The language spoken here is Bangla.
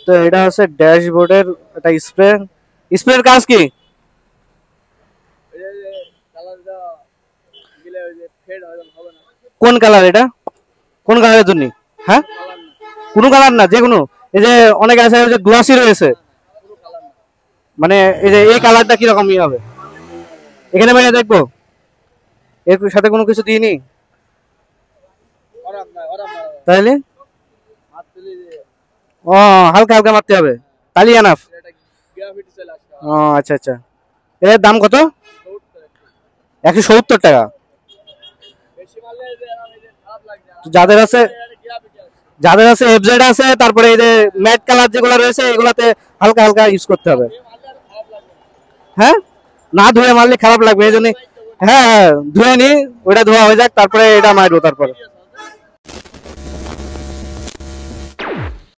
তো এটা হচ্ছে ড্যাশবোর্ডের একটা স্প্রে। স্প্রের কাজ কি? কোন কালার এটা? কোন কালারের জন্য? হ্যাঁ, কোনো কালার না, যে কোনো। এই যে অনেক আছে যে গ্লসি রয়েছে, মানে এই যে এই কালারটা কিরকম ই হবে এখানে বাইরে দেখবো, এর সাথে কোনো কিছু দিইনি তাহলে। ও, হালকা হালকা মারতে হবে, তাহলে এনাফ। ও আচ্ছা আচ্ছা, এর দাম কত? 170 টাকা। যাদের আছে, যাদের আছে এফজেড আছে, তারপরে এই যে ম্যাট কালার যেগুলো রয়েছে এগুলাতে হালকা হালকা ইউজ করতে হবে। হ্যাঁ, না ধুয়ে মারলে খারাপ লাগবে, এই জন্য। হ্যাঁ হ্যাঁ, ধুয়ে নি, ওটা ধোয়া হয়ে যাক, তারপরে এটা মারবো তারপরে।